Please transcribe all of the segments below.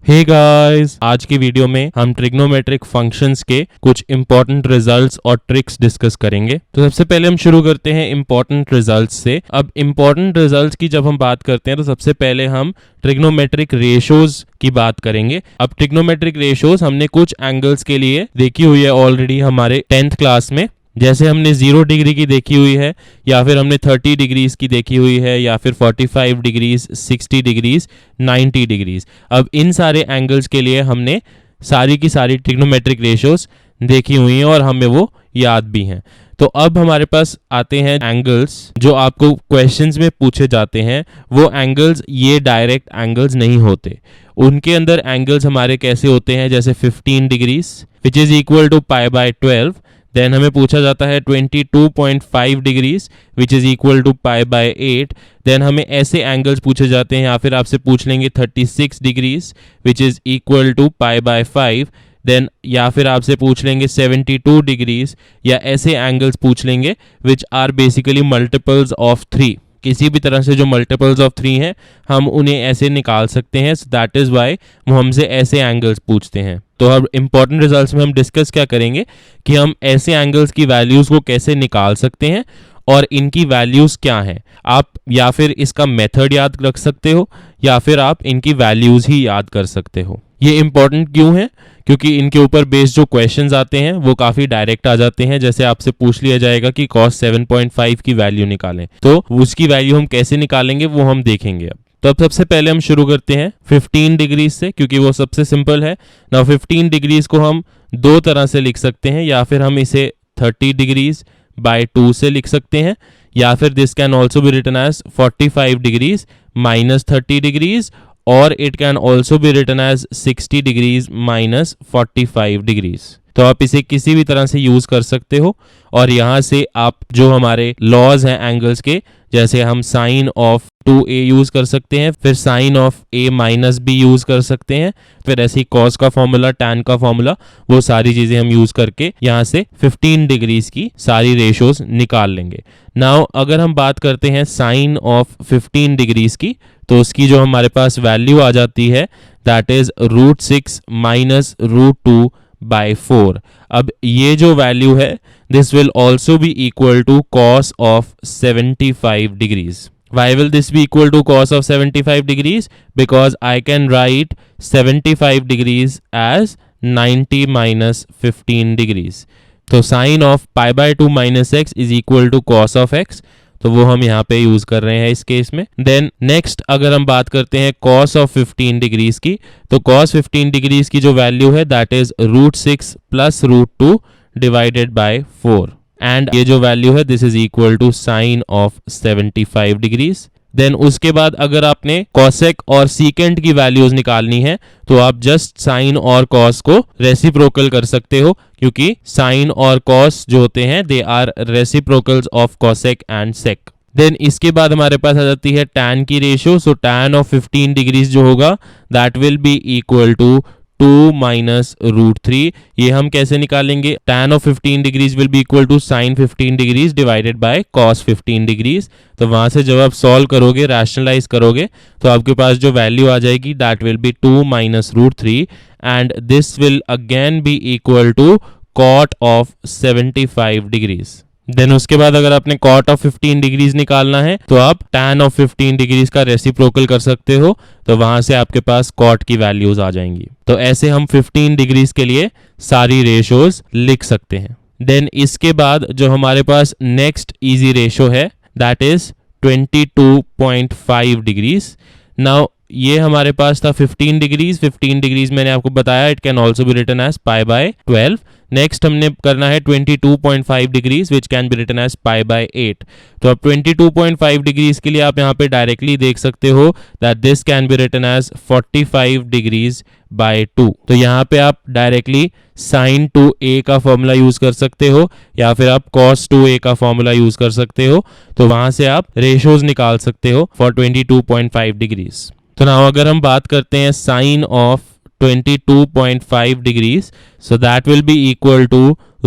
Hey guys, आज की video में हम ट्रिग्नोमेट्रिक फंक्शंस के कुछ इंपॉर्टेंट रिजल्ट्स और ट्रिक्स डिस्कस करेंगे। तो सबसे पहले हम शुरू करते हैं इंपॉर्टेंट रिजल्ट्स से। अब इंपॉर्टेंट रिजल्ट्स की जब हम बात करते हैं तो सबसे पहले हम ट्रिग्नोमेट्रिक रेशोज की बात करेंगे। अब ट्रिग्नोमेट्रिक रेशोज हमने कुछ एंगल्स के लिए देखी हुई है ऑलरेडी हमारे 10th क्लास में। जैसे हमने 0 डिग्री की देखी हुई है, या फिर हमने 30 डिग्रीज की देखी हुई है, या फिर 45 डिग्रीज, 60 डिग्रीज, 90 डिग्रीज। अब इन सारे एंगल्स के लिए हमने सारी की सारी ट्रिग्नोमेट्रिक रेशोज देखी हुई हैं और हमें वो याद भी हैं। तो अब हमारे पास आते हैं एंगल्स जो आपको क्वेश्चंस में पूछे जाते हैं। वो एंगल्स ये डायरेक्ट एंगल्स नहीं होते, उनके अंदर एंगल्स हमारे कैसे होते हैं, जैसे 15 degrees which is equal to π/12। Then हमें पूछा जाता है 22.5 degrees which is equal to π/8। Then हमें ऐसे एंगल्स पूछे जाते हैं, या फिर आपसे पूछ लेंगे 36 degrees which is equal to π/5। Then या फिर आपसे पूछ लेंगे 72 डिग्रीज, या ऐसे एंगल्स पूछ लेंगे which are basically multiples of 3। किसी भी तरह से जो मल्टीपल्स ऑफ 3 हैं हम उन्हें ऐसे निकाल सकते हैं। सो दैट इज वाई वो हमसे ऐसे एंगल्स पूछते हैं। तो अब इंपॉर्टेंट रिजल्ट्स में हम डिस्कस क्या करेंगे कि हम ऐसे एंगल्स की वैल्यूज को कैसे निकाल सकते हैं और इनकी वैल्यूज क्या हैं। आप या फिर इसका मेथड याद रख सकते हो, या फिर आप इनकी वैल्यूज ही याद कर सकते हो। ये इंपॉर्टेंट क्यों है? क्योंकि इनके ऊपर बेस्ड जो क्वेश्चंस आते हैं वो काफी डायरेक्ट आ जाते हैं। जैसे आपसे पूछ लिया जाएगा कि cos 7.5 की वैल्यू निकालें, तो उसकी वैल्यू हम कैसे निकालेंगे वो हम देखेंगे। तो अब सबसे पहले हम शुरू करते हैं 15 डिग्रीज से, क्योंकि वो सबसे सिंपल है ना। 15 डिग्रीज को हम दो तरह से लिख सकते हैं, या फिर हम इसे 30 डिग्रीज बाय 2 से लिख सकते हैं, या फिर this can also be written as 45 degrees minus 30 degrees, और it can also be written as 60 degrees minus 45 degrees. तो आप इसे किसी भी तरह से यूज कर सकते हो। और यहाँ से आप जो हमारे लॉज हैं एंगल्स के, जैसे हम साइन ऑफ 2a यूज कर सकते हैं, फिर sine of a minus b use कर सकते हैं, फिर ऐसे ही कॉस का फॉर्मूला, टैन का फॉर्मूला, वो सारी चीजें हम यूज करके यहाँ से 15 डिग्रीज की सारी रेशोज निकाल लेंगे। नाउ अगर हम बात करते हैं साइन ऑफ 15 डिग्रीज की, तो उसकी जो हमारे पास वैल्यू आ जाती है दैट इज √6 माइनस √2/4। अब ये जो वैल्यू है this will also be equal to cos of 75 degrees. Why will this be equal to cos of 75 degrees? Because I can write 75 degrees as 90 minus 15 degrees. तो sin of π/2 minus x is equal to cos of x, तो वो हम यहाँ पे use कर रहे हैं इस केस में। देन नेक्स्ट अगर हम बात करते हैं cos of 15 डिग्रीज की, तो cos 15 डिग्रीज की जो वैल्यू है that is √6 plus √2 divided by 4, and ये जो वैल्यू है this is equal to sine of 75 degrees. Then उसके बाद अगर आपने कॉसेक और सीकेंट की वैल्यूज निकालनी है, तो आप जस्ट साइन और कॉस को रेसिप्रोकल कर सकते हो, क्योंकि साइन और कॉस जो होते हैं they are reciprocals of cosec and sec. Then इसके बाद हमारे पास आ जाती है टैन की ratio. So tan of 15 degrees जो होगा that will be equal to 2 minus √3। ये हम कैसे निकालेंगे? tan of 15 degrees will be equal to sine 15 degrees divided by cos 15 degrees. तो वहां से जब आप सॉल्व करोगे, रैशनलाइज करोगे, तो आपके पास जो वैल्यू आ जाएगी that will be 2 minus √3, and this will again be equal to cot of 75 degrees. Then उसके बाद अगर आपने cot ऑफ 15 डिग्रीज निकालना है, तो आप tan ऑफ 15 डिग्रीज का रेसिप्रोकल कर सकते हो, तो वहां से आपके पास cot की वैल्यूज आ जाएंगी। तो ऐसे हम 15 डिग्रीज के लिए सारी रेशोज लिख सकते हैं। देन इसके बाद जो हमारे पास नेक्स्ट इजी रेशो है दैट इज 22.5 डिग्रीज। नाउ ये हमारे पास था 15 डिग्रीज। 15 डिग्रीज मैंने आपको बताया it can also be written as π/12। Next हमने करना है 22.5 degrees which can be written as π/8। तो अब 22.5 डिग्रीज के लिए आप यहाँ पे डायरेक्टली देख सकते हो that this can be written as 45 degrees by 2। तो यहाँ पे आप डायरेक्टली sin 2a का फॉर्मूला यूज कर सकते हो, या फिर आप cos 2a का फॉर्मूला यूज कर सकते हो। तो वहां से आप रेशोज निकाल सकते हो फॉर 22.5 डिग्रीज। तो नाउ अगर हम बात करते हैं sine of 22.5 degrees, so that will be equal to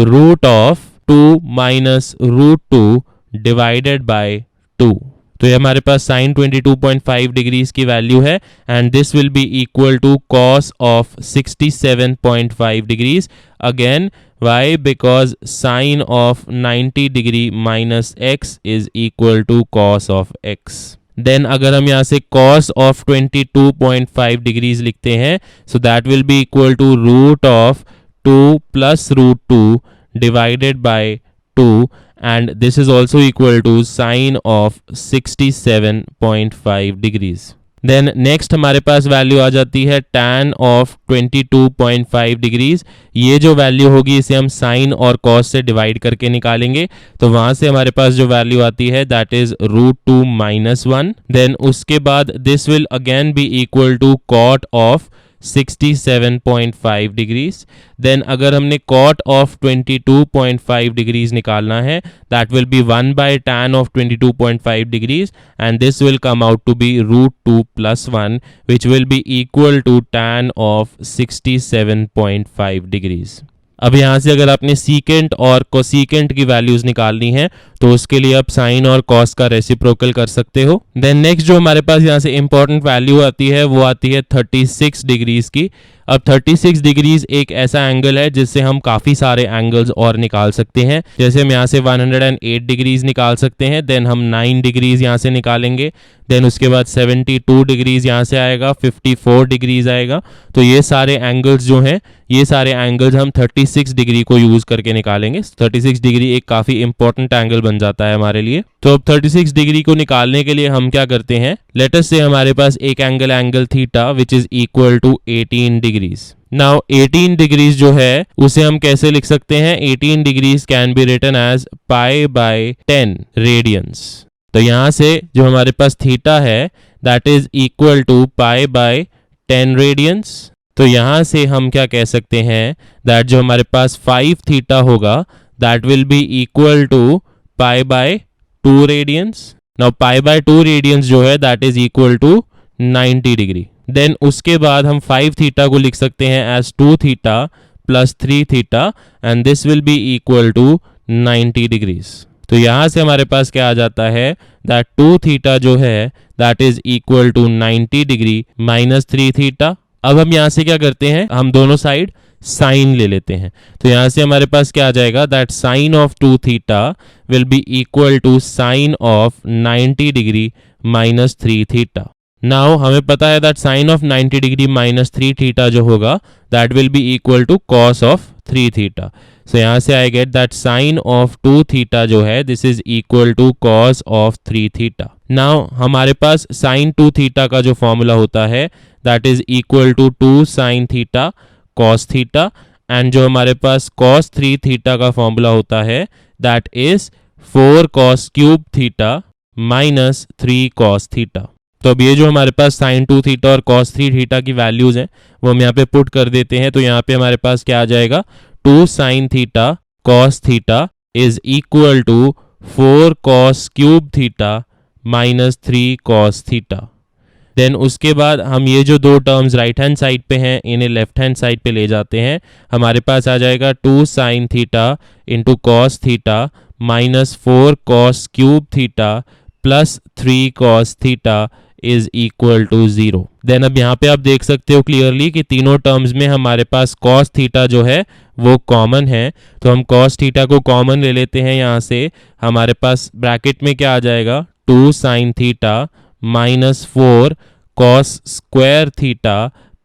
root of 2 minus √2 divided by 2, तो ये हमारे पास साइन 22.5 डिग्रीज की वैल्यू है and this will be equal to cos of 67.5 degrees. Again why? Because sine of 90 degree minus x is equal to cos of x. Then अगर हम यहाँ से cos of 22.5 डिग्रीज लिखते हैं so that will be equal to root of 2 plus root 2 divided by 2 and this is also equal to sine of 67.5 degrees. Then next हमारे पास value आ जाती है tan ऑफ 22.5 डिग्रीज. ये जो वैल्यू होगी इसे हम साइन और कॉस से डिवाइड करके निकालेंगे तो वहां से हमारे पास जो वैल्यू आती है दैट इज √2 - 1. देन उसके बाद this will again be equal to cot of 67.5 degrees. Then अगर हमने कॉट ऑफ 22.5 डिग्रीज निकालना है that will be 1 by tan of 22.5 degrees and this will come out to be √2 + 1 which will be equal to tan of 67.5 degrees. अब यहाँ से अगर आपने secant और कोसीकेंट की वैल्यूज निकालनी है तो उसके लिए आप साइन और कॉस का रेसिप्रोकल कर सकते हो. देन नेक्स्ट जो हमारे पास यहाँ से इंपॉर्टेंट वैल्यू आती है वो आती है 36 डिग्रीज की. अब 36 डिग्रीज एक ऐसा एंगल है जिससे हम काफ़ी सारे एंगल्स और निकाल सकते हैं. जैसे हम यहाँ से 108 डिग्रीज निकाल सकते हैं. देन हम 9 डिग्रीज यहाँ से निकालेंगे. देन उसके बाद 72 डिग्रीज यहाँ से आएगा, 54 डिग्रीज आएगा. तो ये सारे एंगल्स जो हैं ये सारे एंगल्स हम 36 डिग्री को यूज करके निकालेंगे. 36 डिग्री एक काफ़ी इंपॉर्टेंट एंगल बन जाता है हमारे लिए. तो अब 36 डिग्री को निकालने के लिए हम क्या करते हैं, लेट अस से हमारे पास एक angle theta which is equal to 18 degrees. Now 18 degrees जो है उसे हम कैसे लिख सकते हैं, 18 degrees can be written as π/10 radians. तो यहाँ से जो हमारे पास थीटा है that is equal to π/10 radians. तो यहाँ से हम क्या कह सकते हैं दैट जो हमारे पास 5 थीटा होगा that will be equal to π/2 radians. Now π/2 radians जो है that is equal to 90 degree. Then उसके बाद हम 5 थीटा को लिख सकते हैं as 2 theta + 3 theta and this will be equal to 90 degrees. तो यहाँ से हमारे पास क्या आ जाता है दैट 2 थीटा जो है that is equal to 90 degree - 3 theta. अब हम यहाँ से क्या करते हैं, हम दोनों साइड साइन ले लेते हैं. तो यहाँ से हमारे पास क्या आ जाएगा that sine of 2 theta will be equal to sine of 90 degree - 3 theta. Now हमें पता है that sine of 90 degree - 3 theta जो होगा that will be equal to cos of 3 theta. So यहाँ से I get that sine of 2 theta जो है this is equal to cos of 3 theta. Now हमारे पास साइन 2 थीटा का जो फॉर्मूला होता है that is equal to 2 sine theta cos theta and जो हमारे पास कॉस 3 थीटा का फॉर्मूला होता है that is 4 cos cube theta - 3 cos theta. तो अब ये जो हमारे पास साइन 2 थीटा और कॉस 3 थीटा की वैल्यूज हैं वो हम यहाँ पे पुट कर देते हैं. तो यहाँ पे हमारे पास क्या आ जाएगा 2 sine theta cos theta is equal to 4 cos cube theta - 3 cos theta. Then उसके बाद हम ये जो दो टर्म्स राइट हैंड साइड पे हैं इन्हें लेफ्ट हैंड साइड पे ले जाते हैं. हमारे पास आ जाएगा 2 sine theta into cos theta -4 cos cube theta + 3 cos theta is equal to 0. Then अब यहाँ पे आप देख सकते हो क्लियरली कि तीनों टर्म्स में हमारे पास कॉस थीटा जो है वो कॉमन है. तो हम कॉस थीटा को कॉमन ले लेते हैं. यहाँ से हमारे पास ब्रैकेट में क्या आ जाएगा 2 sine theta -4 cos square theta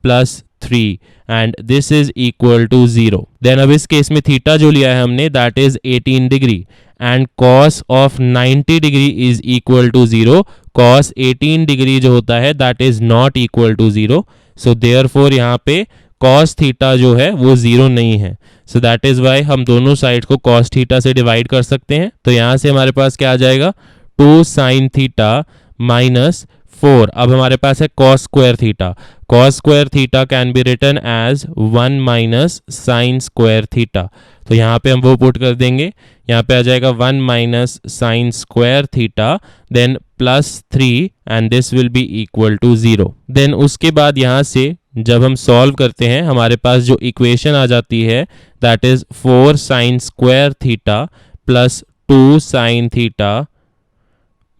+ 3 and this is equal to 0. Then अब इस केस में थीटा जो लिया है हमने that is 18 degree and cos of 90 degree is equal to 0. cos 18 degree जो होता है that is not equal to 0. So therefore यहाँ पे cos थीटा जो है वो 0 नहीं है. So that is why हम दोनों साइड को cos थीटा से डिवाइड कर सकते हैं. तो यहाँ से हमारे पास क्या आ जाएगा 2 साइन थीटा -4. अब हमारे पास है cos square theta. cos square theta can be written as 1 - sine square theta. तो यहाँ पे हम वो पुट कर देंगे. यहाँ पे आ जाएगा 1 - sine square theta then +3 and this will be equal to 0. Then उसके बाद यहाँ से जब हम सॉल्व करते हैं हमारे पास जो इक्वेशन आ जाती है that is 4 sine square theta + 2 sine theta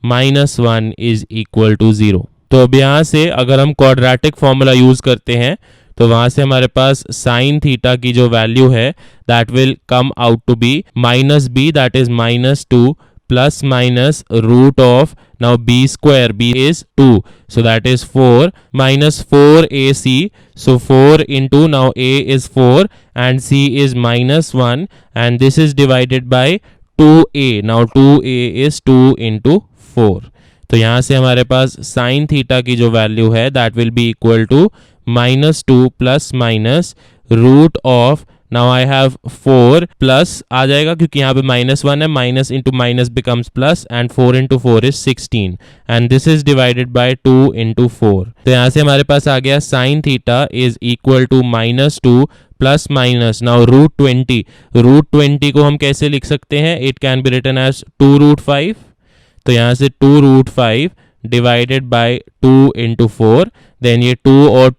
-1 is equal to 0। तो अब यहाँ से अगर हम क्वाड्रेटिक फॉर्मूला यूज करते हैं तो वहां से हमारे पास साइन थीटा की जो वैल्यू है that will come out to be -b, that is -2 plus minus root of now b square, b is 2, so that is 4 minus 4ac, so 4 into now a is 4 and c is -1 and this is divided by 2a, now 2a is 2 into 4। तो यहाँ से हमारे पास sign theta की जो value है that will be equal to -2 plus minus root of, now I have 4 plus आ जाएगा क्योंकि यहाँ पे -1 है, minus into minus becomes plus and 4 into 4 is 16 and this is divided by 2 into 4। तो यहाँ से हमारे पास आ गया sine theta is equal to -2 plus minus now √20। √20 को हम कैसे लिख सकते हैं? It can be written as 2√5। तो यहाँ से 2√5 डिवाइडेड बाय 2 into 4, देन ये 2 और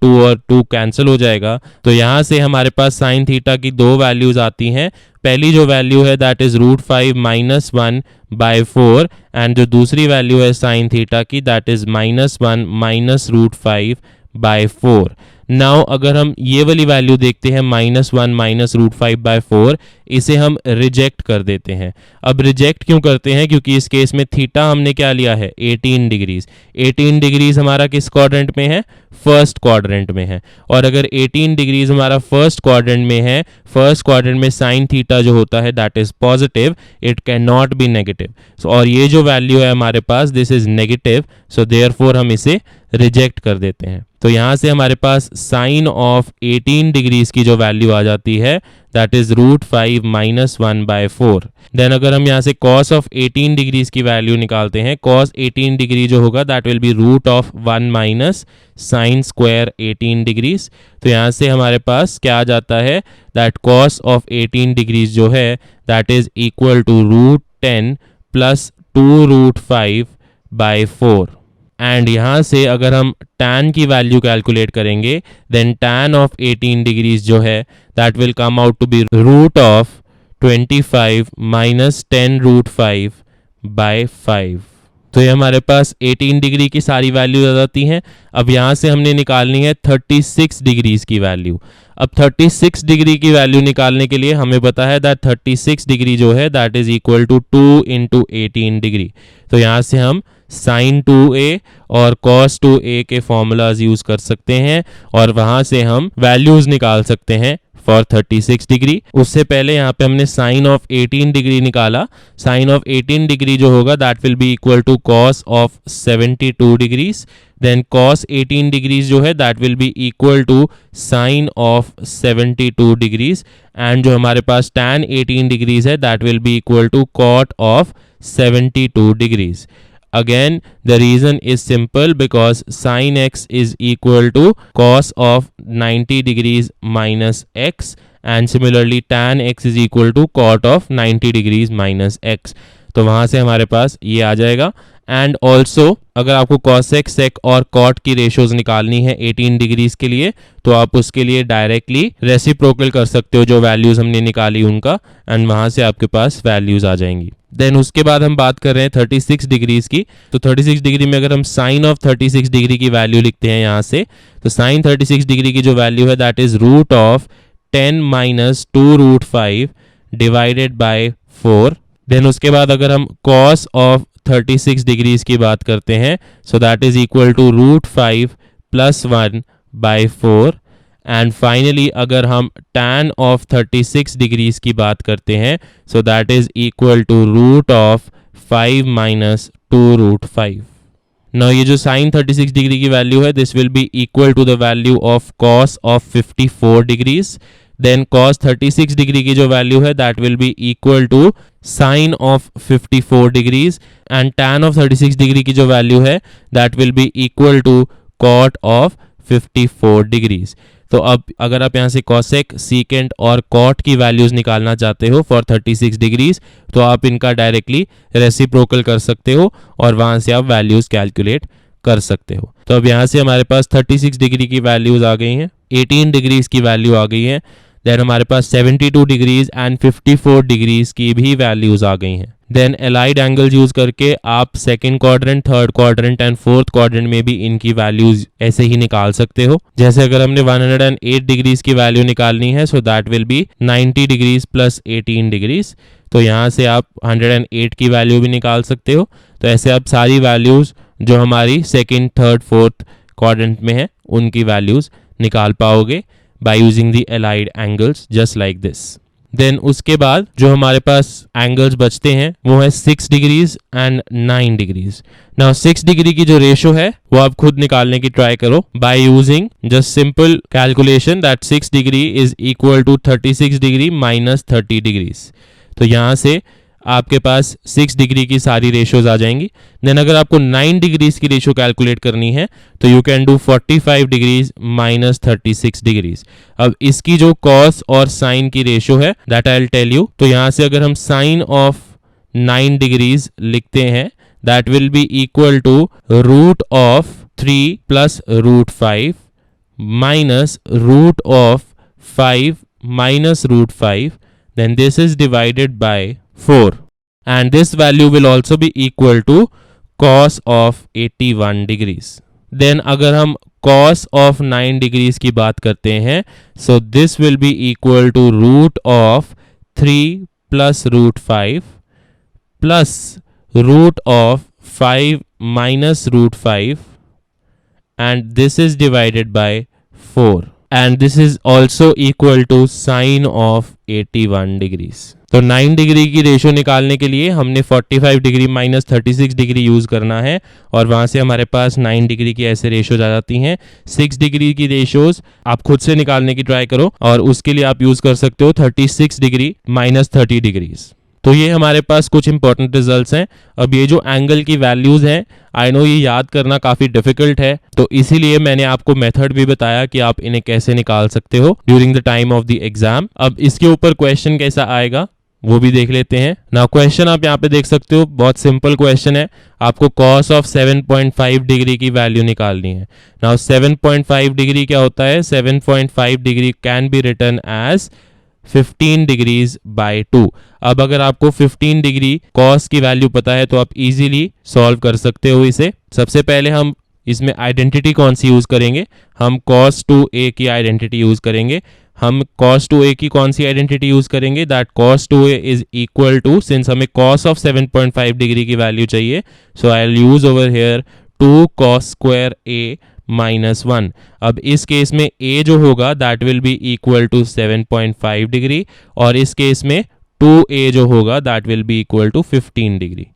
2 कैंसिल हो जाएगा। तो यहाँ से हमारे पास साइन थीटा की दो वैल्यूज आती हैं। पहली जो वैल्यू है दैट इज √5 -1 बाय 4 एंड जो दूसरी वैल्यू है साइन थीटा की that is -1 minus √5 by 4। Now अगर हम ये वाली वैल्यू देखते हैं -1 माइनस √5 बाय 4, इसे हम रिजेक्ट कर देते हैं। अब रिजेक्ट क्यों करते हैं? क्योंकि इस केस में थीटा हमने क्या लिया है? 18 डिग्रीज। 18 डिग्रीज हमारा किस क्वाड्रेंट में है? फर्स्ट क्वाड्रेंट में है। और अगर 18 डिग्रीज हमारा फर्स्ट क्वाड्रेंट में है, फर्स्ट क्वाड्रेंट में साइन थीटा जो होता है that is positive, it can not be negative. और ये जो वैल्यू है हमारे पास this is negative, so therefore हम इसे रिजेक्ट कर देते हैं। तो यहाँ से हमारे पास साइन ऑफ 18 डिग्रीज की जो वैल्यू आ जाती है दैट इज √5 -1 बाय 4। देन अगर हम यहाँ से कॉस ऑफ 18 डिग्रीज की वैल्यू निकालते हैं, कॉस 18 डिग्री जो होगा that will be √1 minus sine square 18 degrees. तो यहाँ से हमारे पास क्या आ जाता है दैट कॉस ऑफ 18 डिग्रीज जो है that is equal to √10 plus 2√5 by 4। And यहाँ से अगर हम tan की वैल्यू कैलकुलेट करेंगे देन tan ऑफ 18 डिग्रीज जो है that will come out to be √25 minus 10√5 by 5। तो ये हमारे पास 18 डिग्री की सारी वैल्यू आ जाती हैं। अब यहाँ से हमने निकालनी है 36 डिग्रीज की वैल्यू। अब 36 डिग्री की वैल्यू निकालने के लिए हमें पता है दैट 36 डिग्री जो है that is equal to 2 into 18 degree. तो यहाँ से हम sin 2a और cos 2a के फॉर्मूलाज यूज कर सकते हैं और वहां से हम वैल्यूज निकाल सकते हैं फॉर 36 डिग्री। उससे पहले यहाँ पे हमने साइन ऑफ 18 डिग्री निकाला। साइन ऑफ 18 डिग्री जो होगा that will be equal to cos of 72 degrees. Then cos 18 degrees जो है that will be equal to sine of 72 degrees and जो हमारे पास tan 18 डिग्रीज है that will be equal to cot of 72 degrees. Again, the reason is simple because sin x is equal to cos of 90 degrees minus x and similarly tan x is equal to cot of 90 degrees minus x। तो वहां से हमारे पास ये आ जाएगा। And also अगर आपको cosec, sec और cot की रेशियोज निकालनी है 18 डिग्रीज के लिए तो आप उसके लिए डायरेक्टली रेसिप्रोकल कर सकते हो जो वैल्यूज हमने निकाली उनका एंड वहां से आपके पास वैल्यूज आ जाएंगी। देन उसके बाद हम बात कर रहे हैं 36 डिग्रीज की। तो 36 डिग्री में अगर हम साइन ऑफ 36 डिग्री की वैल्यू लिखते हैं यहाँ से, तो साइन 36 डिग्री की जो वैल्यू है that is √10 minus 2√5 divided by 4। Then उसके बाद अगर हम कॉस ऑफ 36 डिग्रीज की बात करते हैं so that is equal to √5 plus 1 by 4। And finally अगर हम tan ऑफ 36 डिग्रीज की बात करते हैं so that is equal to √5 minus 2√5। Now ये जो साइन 36 डिग्री की वैल्यू है this will be equal to the value of cos of 54 degrees. Then cos 36 degree की जो वैल्यू है that will be equal to sine of 54 degrees and tan of 36 degree की जो value है that will be equal to cot of 54 degrees. तो अब अगर आप यहाँ से कॉसेक, सीकेंट और कॉट की वैल्यूज निकालना चाहते हो फॉर 36 डिग्रीज तो आप इनका डायरेक्टली रेसिप्रोकल कर सकते हो और वहां से आप वैल्यूज कैलकुलेट कर सकते हो। तो अब यहाँ से हमारे पास 36 डिग्री की वैल्यूज आ गई हैं, 18 डिग्रीज की वैल्यू आ गई है, देन हमारे पास 72 डिग्रीज एंड 54 डिग्रीज की भी वैल्यूज आ गई हैं। देन एलाइड एंगल्स यूज करके आप second quadrant, third quadrant and fourth quadrant में भी इनकी वैल्यूज ऐसे ही निकाल सकते हो। जैसे अगर हमने 108 डिग्रीज की वैल्यू निकालनी है, so that will B 90 degrees plus 18 degrees. तो यहाँ से आप 108 की वैल्यू भी निकाल सकते हो। तो ऐसे आप सारी वैल्यूज जो हमारी सेकंड, थर्ड, फोर्थ क्वाड्रेंट में है उनकी वैल्यूज निकाल पाओगे by using the allied angles just like this. Then उसके बाद जो हमारे पास एंगल्स बचते हैं वो है 6 degrees and 9 degrees. Now 6 degree की जो रेशो है वो आप खुद निकालने की ट्राई करो by using just simple calculation that 6 degree is equal to 36 degree minus 30 degrees. तो यहाँ से आपके पास 6 डिग्री की सारी रेशोज आ जाएंगी। देन अगर आपको 9 डिग्रीज की रेशो कैलकुलेट करनी है तो you can do 45 degrees minus 36 degrees. अब इसकी जो कॉस और साइन की रेशो है that I will tell you. तो यहाँ से अगर हम साइन ऑफ 9 डिग्रीज लिखते हैं that will be equal to root of 3 plus root 5 minus root of 5 minus root 5, then this is divided by 4 and this value will also be equal to cos of 81 degrees. Then अगर हम cos of 9 degrees की बात करते हैं so this will be equal to root of 3 plus root 5 plus root of 5 minus root 5 and this is divided by 4 and this is also equal to sine of 81 degrees. तो 9 degree की ratio निकालने के लिए हमने 45 degree minus 36 degree use करना है और वहां से हमारे पास 9 डिग्री की ऐसे रेशोज आ जाती हैं। 6 डिग्री की रेशोज आप खुद से निकालने की ट्राई करो और उसके लिए आप यूज कर सकते हो 36 डिग्री माइनस 30 डिग्रीज। तो ये हमारे पास कुछ इंपॉर्टेंट रिजल्ट्स हैं। अब ये जो एंगल की वैल्यूज हैं आई नो ये याद करना काफी डिफिकल्ट है, तो इसीलिए मैंने आपको मेथड भी बताया कि आप इन्हें कैसे निकाल सकते हो during the time of the exam. अब इसके ऊपर क्वेश्चन कैसा आएगा वो भी देख लेते हैं। नाउ क्वेश्चन आप यहाँ पे देख सकते हो, बहुत सिंपल क्वेश्चन है। आपको cos ऑफ 7.5 डिग्री की वैल्यू निकालनी है। नाउ 7.5 डिग्री क्या होता है? 7.5 degree can be written as 15 degrees by 2। अब अगर आपको 15 डिग्री cos की वैल्यू पता है तो आप इजीली सॉल्व कर सकते हो इसे। सबसे पहले हम इसमें आइडेंटिटी कौन सी यूज करेंगे? हम cos 2a की आइडेंटिटी यूज करेंगे। हम cos 2a की कौन सी आइडेंटिटी यूज करेंगे? That cos 2a is equal to, since हमें cos ऑफ 7.5 डिग्री की वैल्यू चाहिए, so I will use over here 2 cos square a minus 1। अब इस केस में a जो होगा that will be equal to 7.5 degree और इस केस में 2a जो होगा that will be equal to 15 degree.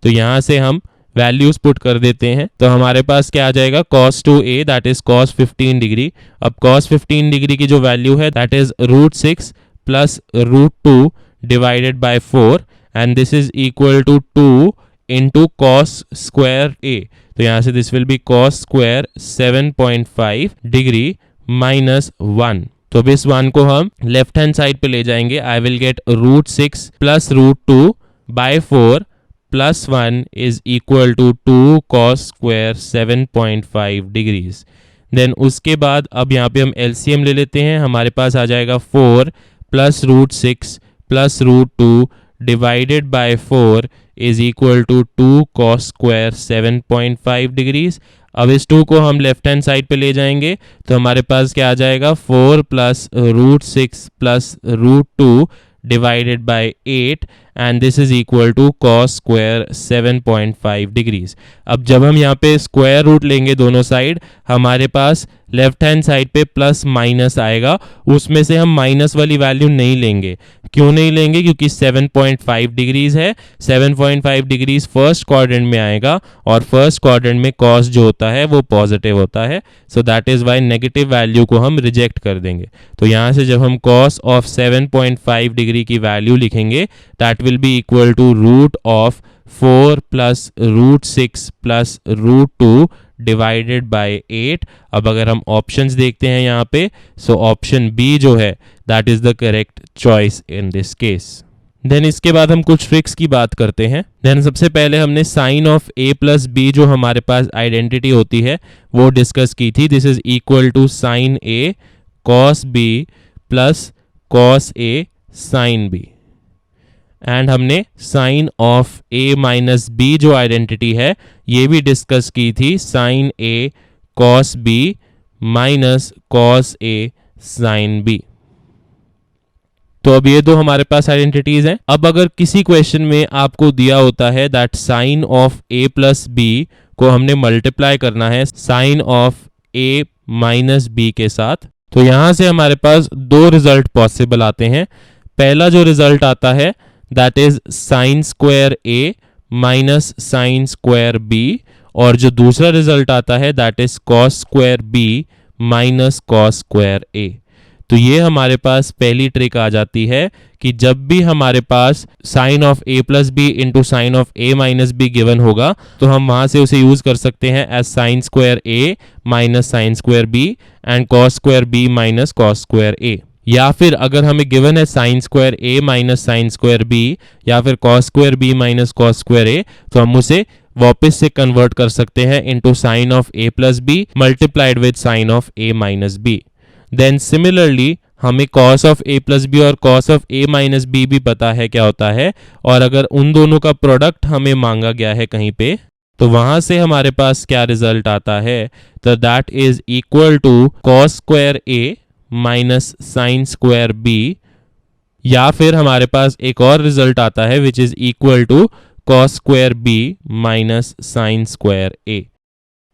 तो यहां से हम वैल्यूज पुट कर देते हैं तो हमारे पास क्या आ जाएगा? cos 2a that is cos 15 degree. अब cos 15 डिग्री की जो वैल्यू है that is √6 plus √2 divided by 4 and this is equal to 2 into cos square a। तो यहां से this will be cos square 7.5 degree minus 1। तो अब इस 1 को हम लेफ्ट हैंड साइड पे ले जाएंगे। I will get √6 plus √2 by 4 plus 1 is equal to 2 cos square 7.5 degrees. Then उसके बाद अब यहाँ पे हम एलसीएम ले लेते हैं। हमारे पास आ जाएगा 4 plus √6 plus √2 divided by 4 is equal to 2 cos square 7.5 degrees. अब इस 2 को हम लेफ्ट हैंड साइड पे ले जाएंगे तो हमारे पास क्या आ जाएगा? 4 plus √6 plus √2 divided by 8 and this is equal to cos square 7.5 degrees. अब जब हम यहाँ पे स्क्वायर रूट लेंगे दोनों साइड, हमारे पास लेफ्ट हैंड साइड पे प्लस माइनस आएगा, उसमें से हम माइनस वाली वैल्यू नहीं लेंगे। क्यों नहीं लेंगे? क्योंकि 7.5 डिग्रीज है। 7.5 डिग्रीज फर्स्ट क्वाड्रेंट में आएगा और फर्स्ट क्वाड्रेंट में cos जो होता है वो पॉजिटिव होता है, so that is why negative value को हम रिजेक्ट कर देंगे। तो यहाँ से जब हम cos ऑफ 7.5 डिग्री की वैल्यू लिखेंगे that will be equal to root of 4 plus √6 plus √2 divided by 8। अब अगर हम ऑप्शंस देखते हैं यहाँ पे, सो ऑप्शन बी जो है that is the correct choice in this case. Then इसके बाद हम कुछ ट्रिक्स की बात करते हैं। देन सबसे पहले हमने sine of a plus b जो हमारे पास आइडेंटिटी होती है वो डिस्कस की थी। This is equal to sine a cos b plus cos a sin b। And हमने sine of A minus b जो आइडेंटिटी है ये भी डिस्कस की थी, sine a cos b minus cos a sine b. तो अब ये दो हमारे पास आइडेंटिटीज हैं। अब अगर किसी क्वेश्चन में आपको दिया होता है that sine of A plus B को हमने मल्टीप्लाई करना है sine of A minus B के साथ, तो यहां से हमारे पास दो रिजल्ट पॉसिबल आते हैं। पहला जो रिजल्ट आता है that is sine square a minus sine square b, और जो दूसरा रिजल्ट आता है that is cos square b minus cos square a. तो ये हमारे पास पहली ट्रिक आ जाती है कि जब भी हमारे पास sine of A plus B into sine of A minus b given होगा तो हम वहां से उसे यूज कर सकते हैं as sine square a minus sine square b and cos square b minus cos square a. या फिर अगर हमें गिवन है sine square a minus sine square b या फिर cos square b minus cos square a, तो हम उसे वापस से कन्वर्ट कर सकते हैं into sine of A plus B multiplied with sine of A minus b. Then similarly हमें cos of a plus B और cos of a minus B भी पता है क्या होता है, और अगर उन दोनों का प्रोडक्ट हमें मांगा गया है कहीं पे तो वहां से हमारे पास क्या रिजल्ट आता है, तो that is equal to cos square a minus sine square b, या फिर हमारे पास एक और रिजल्ट आता है which is equal to cos square b minus sine square a।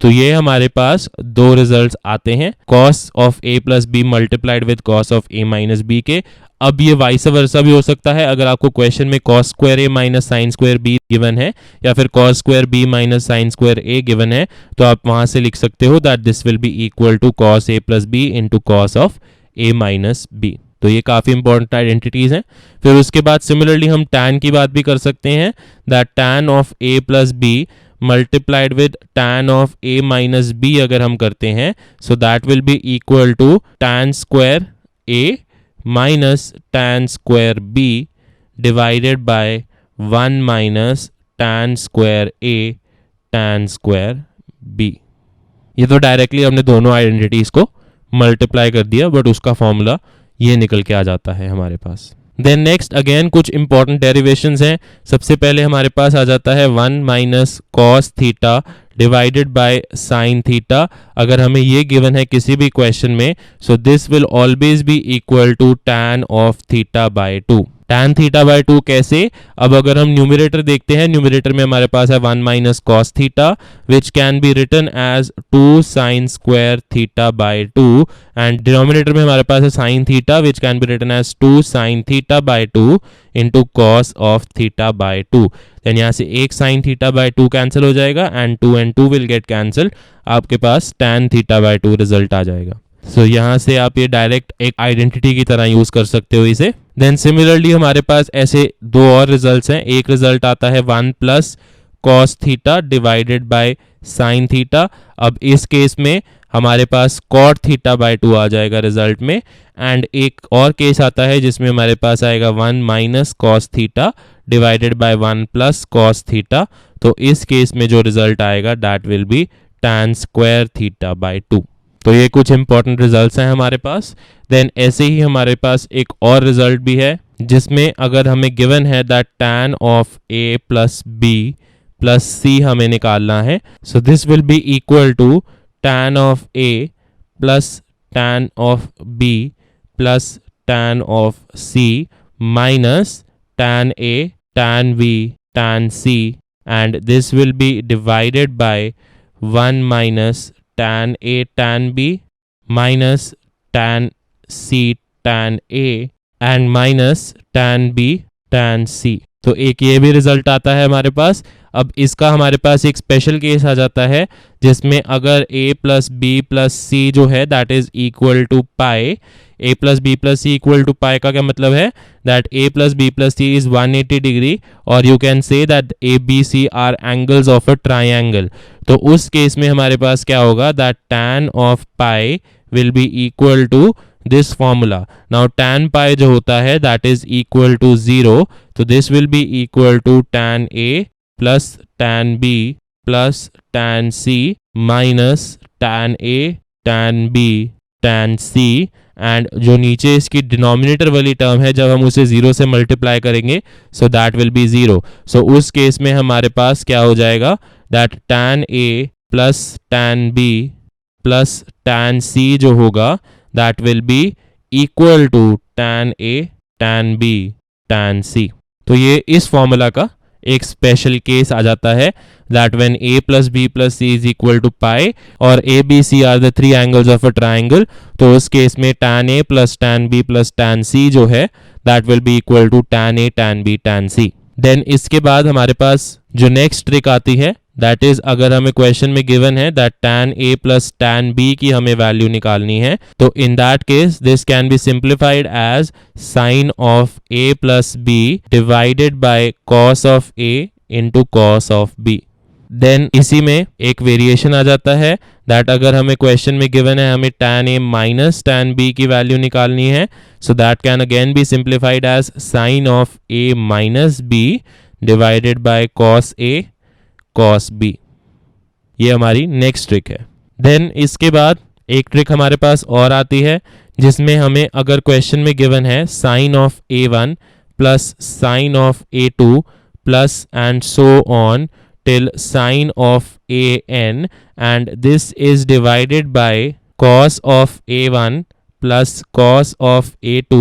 तो ये हमारे पास दो रिजल्ट्स आते हैं cos of a plus B multiplied with cos of a minus B के। अब ये वाइस वर्सा भी हो सकता है, अगर आपको क्वेश्चन में cos square a minus sine square b given है या फिर cos square b minus sine square a given है, तो आप वहां से लिख सकते हो that this will be equal to cos a plus B into cos of a minus B. तो ये काफी इंपॉर्टेंट आइडेंटिटीज हैं। फिर उसके बाद सिमिलरली हम tan की बात भी कर सकते हैं that tan of a plus B multiplied with tan of a minus B अगर हम करते हैं so that will be equal to tan square a minus tan square b divided by 1 minus tan square a tan square b। ये तो directly हमने दोनों identities को multiply कर दिया, बट उसका फॉर्मूला ये निकल के आ जाता है हमारे पास। देन नेक्स्ट अगेन कुछ इंपॉर्टेंट डेरिवेशंस हैं। सबसे पहले हमारे पास आ जाता है 1 minus cos theta divided by sine theta. अगर हमें ये गिवन है किसी भी क्वेश्चन में so this will always be equal to tan of theta by 2। tan theta by 2 कैसे? अब अगर हम न्यूमरेटर देखते हैं, न्यूमरेटर में हमारे पास है 1 minus cos theta which can be written as 2 sine square theta by 2, and denominator में हमारे पास है sine theta which can be written as 2 sine theta by 2 into cos of theta by 2। देन यहाँ से एक साइन थीटा बाय 2 कैंसिल हो जाएगा एंड 2 विल गेट कैंसिल, आपके पास tan थीटा बाय 2 रिजल्ट आ जाएगा। सो यहाँ से आप ये डायरेक्ट एक आइडेंटिटी की तरह यूज कर सकते हो इसे। देन सिमिलरली हमारे पास ऐसे दो और रिजल्ट्स हैं। एक रिजल्ट आता है 1 plus cos theta divided by sine theta. अब इस केस में हमारे पास कॉट थीटा बाय 2 आ जाएगा रिजल्ट में, एंड एक और केस आता है जिसमें हमारे पास आएगा 1 minus cos theta divided by 1 plus cos theta. तो इस केस में जो रिजल्ट आएगा that will B tan square theta by 2। तो ये कुछ इंपॉर्टेंट रिजल्ट्स हैं हमारे पास। देन ऐसे ही हमारे पास एक और रिजल्ट भी है जिसमें अगर हमें गिवन है that tan of a plus b plus c हमें निकालना है, so this will be equal to tan of a plus tan of b plus tan of c minus tan a tan b tan c, and this will be divided by 1 minus tan a tan b minus tan c tan a and minus tan b tan c। तो एक ये भी result आता है हमारे पास। अब इसका हमारे पास एक स्पेशल केस आ जाता है जिसमें अगर a plus b plus c जो है that is equal to pi, a plus b plus c equal to pi का क्या मतलब है that a plus b plus c is 180 degree, और you can say that a b c are angles of a triangle. तो उस case में हमारे पास क्या होगा that tan of pi will be equal to this formula. Now tan पाई जो होता है दैट इज इक्वल टू 0, तो this will be equal to tan a plus tan b plus tan c minus tan a tan b tan c, and जो नीचे इसकी denominator वाली term है जब हम उसे 0 से मल्टीप्लाई करेंगे so that will be 0। So उस केस में हमारे पास क्या हो जाएगा, that tan a plus tan b plus tan c जो होगा that will be equal to tan a tan b tan c। तो ये इस फॉर्मूला का एक स्पेशल केस आ जाता है, that when a plus b plus c is equal to pi और a b c are the three angles of a triangle, तो उस केस में tan a plus tan b plus tan c जो है that will be equal to tan a tan b tan c। Then इसके बाद हमारे पास जो नेक्स्ट ट्रिक आती है दैट इज, अगर हमें क्वेश्चन में गिवन है that tan a plus tan b की हमें वैल्यू निकालनी है, तो in that case this can be simplified as sine of a plus b divided by cos of a into cos of b। Then इसी में एक variation आ जाता है दैट अगर हमें क्वेश्चन में गिवन है हमें tan a minus tan b की वैल्यू निकालनी है, so that can again be simplified as sine of a minus b divided by cos a cos b। ये हमारी नेक्स्ट ट्रिक है। देन इसके बाद एक ट्रिक हमारे पास और आती है जिसमें हमें अगर क्वेश्चन में गिवन है sine of a1 plus sine of a2 plus and so on till sine of an and this is divided by cos of a1 plus cos of a2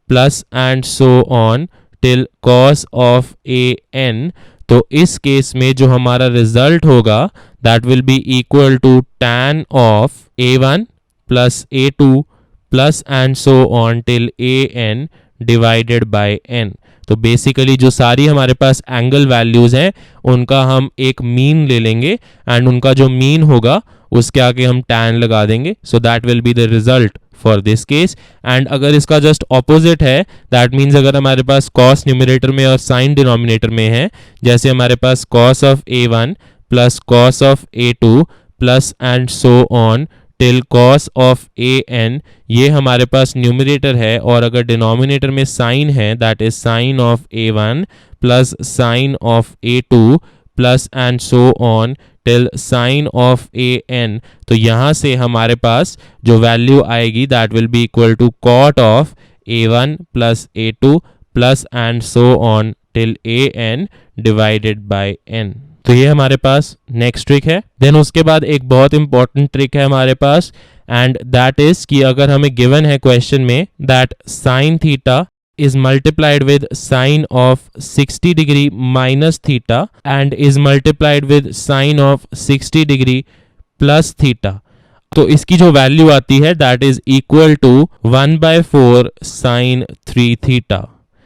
plus and so on till cos of an, तो इस case में जो हमारा result होगा that will be equal to tan of a1 plus a2 plus and so on till an divided by n। तो basically जो सारी हमारे पास एंगल वैल्यूज हैं उनका हम एक मीन ले लेंगे एंड उनका जो मीन होगा उसके आगे हम tan लगा देंगे, सो that will be the result for this case. And अगर इसका जस्ट ऑपोजिट है दैट मीन्स अगर हमारे पास cos न्यूमरेटर में और sin डिनोमिनेटर में है, जैसे हमारे पास cos of a1 plus cos of a2 plus and so on till cos of an, ये हमारे पास न्यूमरेटर है और अगर डिनोमिनेटर में साइन है that is sine of a1 plus sine of a2 plus and so on till sine of an, तो यहाँ से हमारे पास जो वैल्यू आएगी that will be equal to cot of a1 plus a2 plus and so on till an divided by n। तो ये हमारे पास नेक्स्ट ट्रिक है। देन उसके बाद एक बहुत इंपॉर्टेंट ट्रिक है हमारे पास एंड दैट इज कि अगर हमें गिवन है क्वेश्चन में that sine theta is multiplied with sine of 60 degree minus theta and is multiplied with sine of 60 degree plus theta, तो इसकी जो वैल्यू आती है that is equal to 1/4 sin 3 theta.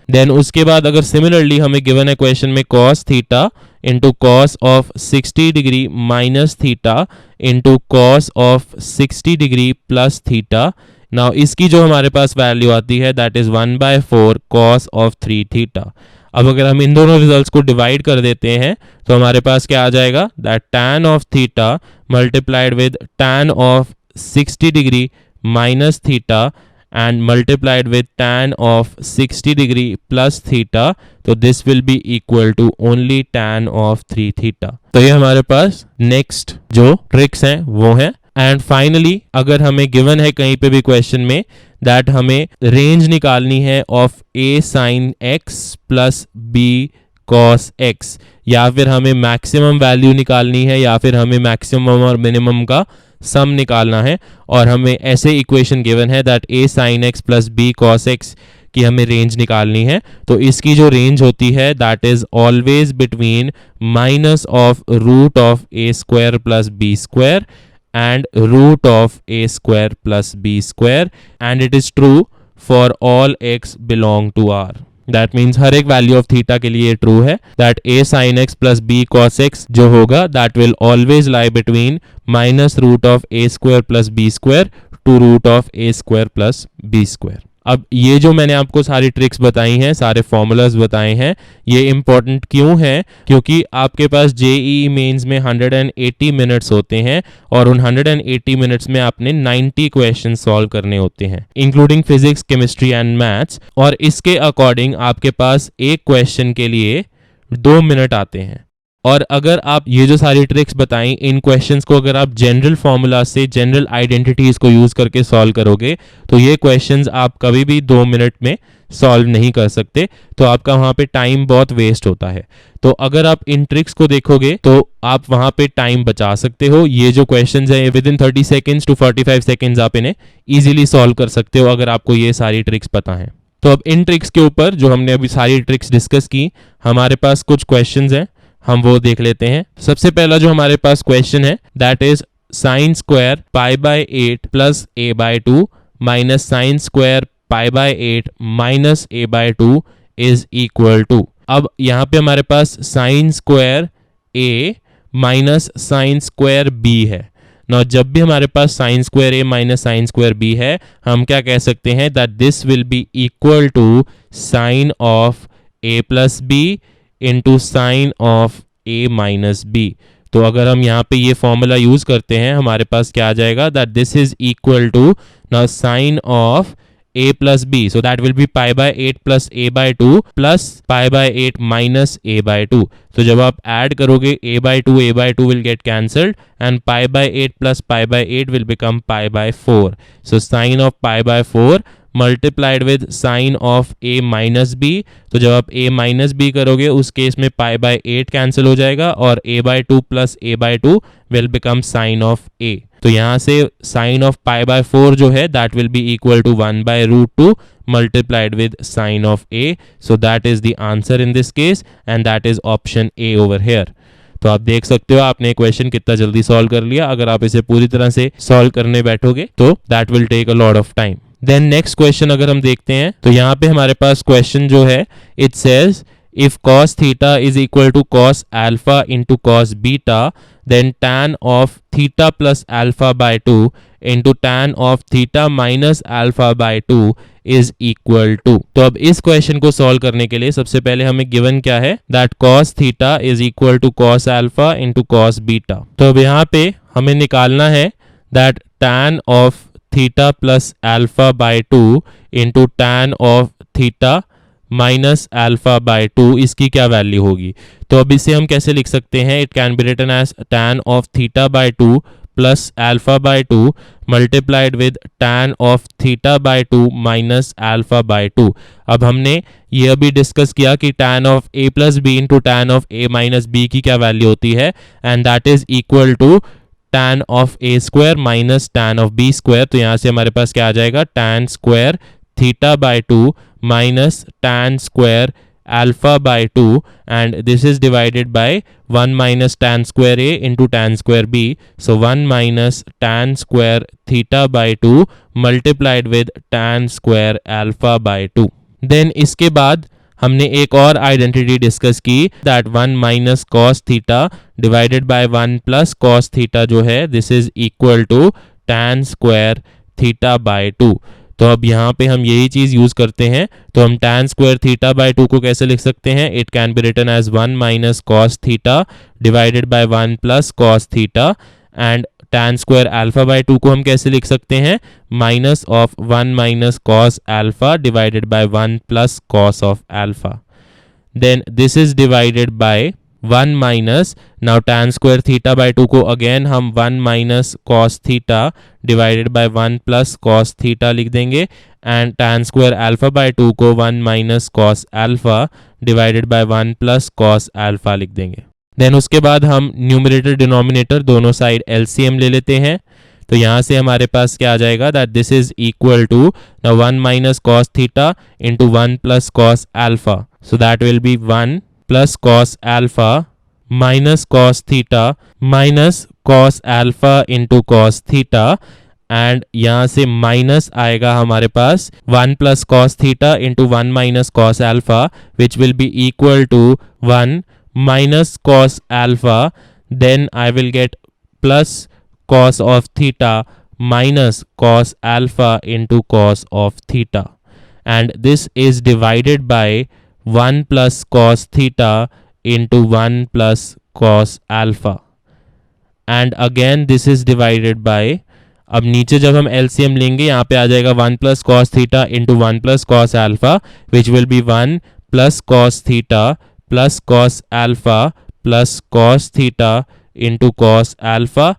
Then उसके बाद अगर सिमिलरली हमें गिवन है क्वेश्चन में cos theta into cos of 60 degree minus theta into cos of 60 degree plus theta, now इसकी जो हमारे पास वैल्यू आती है that is 1/4 cos of 3 theta. अब अगर हम इन दोनों रिजल्ट्स को डिवाइड कर देते हैं तो हमारे पास क्या आ जाएगा that tan of theta multiplied with tan of 60 degree minus theta and multiplied with tan of 60 degree plus theta, तो this will be equal to only tan of 3 theta. तो ये हमारे पास नेक्स्ट जो ट्रिक्स हैं वो हैं। एंड फाइनली अगर हमें गिवन है कहीं पे भी क्वेश्चन में दैट हमें रेंज निकालनी है of a sin x plus b cos x, या फिर हमें मैक्सिमम वैल्यू निकालनी है या फिर हमें मैक्सिमम और मिनिमम का सम निकालना है और हमें ऐसे इक्वेशन गिवन है that a sin x plus b cos x की हमें रेंज निकालनी है, तो इसकी जो रेंज होती है that is always between minus of root of a square plus b square and root of a square plus b square, and it is true for all x belong to R. That means हर एक value of theta के लिए true है that a sin x plus b cos x जो होगा that will always lie between minus root of a square plus b square to root of a square plus b square। अब ये जो मैंने आपको सारी ट्रिक्स बताई हैं, सारे फॉर्मूलाज बताए हैं, ये इंपॉर्टेंट क्यों है? क्योंकि आपके पास जेईई मेंस में 180 मिनट्स होते हैं और उन 180 मिनट्स में आपने 90 क्वेश्चन सॉल्व करने होते हैं including physics, chemistry and maths, और इसके अकॉर्डिंग आपके पास एक क्वेश्चन के लिए 2 मिनट आते हैं और अगर आप ये जो सारी ट्रिक्स बताई इन क्वेश्चंस को अगर आप जनरल फॉर्मूला से जनरल आइडेंटिटीज को यूज करके सॉल्व करोगे तो ये क्वेश्चंस आप कभी भी 2 मिनट में सॉल्व नहीं कर सकते, तो आपका वहां पे टाइम बहुत वेस्ट होता है। तो अगर आप इन ट्रिक्स को देखोगे तो आप वहां पे टाइम बचा सकते हो। ये जो क्वेश्चंस है within 30 seconds to 45 seconds आप इन्हें इजीली सॉल्व कर सकते हो अगर आपको ये सारी ट्रिक्स पता है। तो अब इन ट्रिक्स के ऊपर जो हमने अभी सारी ट्रिक्स डिस्कस की, हमारे पास कुछ क्वेश्चंस हैं, हम वो देख लेते हैं। सबसे पहला जो हमारे पास क्वेश्चन है that is sine square pi by 8 plus a by 2 minus sine square pi by 8 minus a by 2 is equal to. अब यहाँ पे हमारे पास sine square a minus sine square b है। ना जब भी हमारे पास sine square a minus sine square b है, हम क्या कह सकते हैं that this will be equal to sine of A plus B into sine of A minus B. तो अगर हम यहाँ पे ये फॉर्मूला यूज करते हैं हमारे पास क्या आ जाएगा that this is equal to now sine of a plus b, so that will be pi by 8 plus a by 2 plus pi by 8 minus a by 2. तो जब आप ऐड करोगे a by 2 will get cancelled and pi by 8 plus pi by 8 will become pi by 4. So sine of pi by 4 multiplied with sine of a minus b. तो जब आप a minus b करोगे उस case में pi by 8 cancel हो जाएगा और a by 2 plus a by 2 will become sine of a. तो यहाँ से साइन ऑफ पाई बाय 4 जो है that will be equal to 1 by root 2 multiplied with sine of a. So that is the answer in this case and that is option A over here. तो आप देख सकते हो आपने question कितना जल्दी सॉल्व कर लिया। अगर आप इसे पूरी तरह से सॉल्व करने बैठोगे तो that will take a lot of time. Then next question अगर हम देखते हैं तो यहाँ पे हमारे पास क्वेश्चन जो है it says if cos theta is equal to cos alpha into cos beta, then tan of theta plus alpha by 2 into tan of theta minus alpha by 2 is equal to। तो अब इस question को solve करने के लिए सबसे पहले हमें गिवन क्या है that cos theta is equal to cos alpha into cos beta। तो अब यहाँ पे हमें निकालना है that tan of theta plus alpha by 2 into tan of theta minus alpha by 2 इसकी क्या वैल्यू होगी। तो अब इसे हम कैसे लिख सकते हैं, it can be written as tan of theta by 2 plus alpha by 2 multiplied with tan of theta by 2 minus alpha by 2। अब हमने ये अभी डिस्कस किया कि tan of a plus B into tan of a minus b की क्या value होती है and that is equal to tan of a square minus tan of b square. तो यहाँ से हमारे पास क्या आ जाएगा tan square theta by 2 minus tan square alpha by 2 and this is divided by 1 minus tan square a into tan square b. So 1 minus tan square theta by 2 multiplied with tan square alpha by 2. Then इसके बाद हमने एक और identity discuss की that 1 minus cos theta divided by 1 plus cos theta जो है this is equal to tan square theta by 2। तो अब यहाँ पे हम यही चीज यूज करते हैं। तो हम tan स्क्वायर थीटा बाय 2 को कैसे लिख सकते हैं, it can be written as 1 minus cos theta divided by 1 plus cos theta and tan square alpha by 2 को हम कैसे लिख सकते हैं, minus of 1 minus cos alpha divided by 1 plus cos of alpha. Then this is divided by 1 minus now tan square theta by 2 को again हम 1 minus cos theta divided by 1 plus cos theta लिख देंगे and tan square alpha by 2 को 1 minus cos alpha divided by 1 plus cos alpha लिख देंगे। Then उसके बाद हम न्यूमरेटर डिनोमिनेटर दोनों साइड एलसीएम ले लेते हैं। तो यहाँ से हमारे पास क्या आ जाएगा that this is equal to 1 minus cos theta into 1 plus cos alpha. So that will be 1 plus cos alpha minus cos theta minus cos alpha into cos theta and यहाँ से माइनस आएगा हमारे पास 1 plus cos theta into 1 minus cos alpha which will be equal to 1 minus cos alpha. Then I will get plus cos of theta minus cos alpha into cos of theta and this is divided by 1 plus cos theta into 1 plus cos alpha and again this is divided by, अब नीचे जब हम LCM लेंगे यहाँ पे आ जाएगा 1 plus cos theta into 1 plus cos alpha which will be 1 plus cos theta plus cos alpha plus cos theta into cos alpha,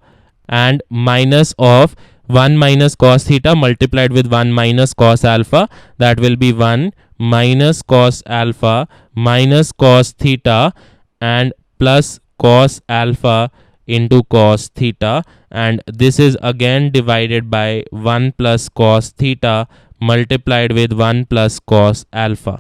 and minus of 1 minus cos theta multiplied with 1 minus cos alpha, that will be 1 minus cos alpha minus cos theta and plus cos alpha into cos theta, and this is again divided by 1 plus cos theta multiplied with 1 plus cos alpha.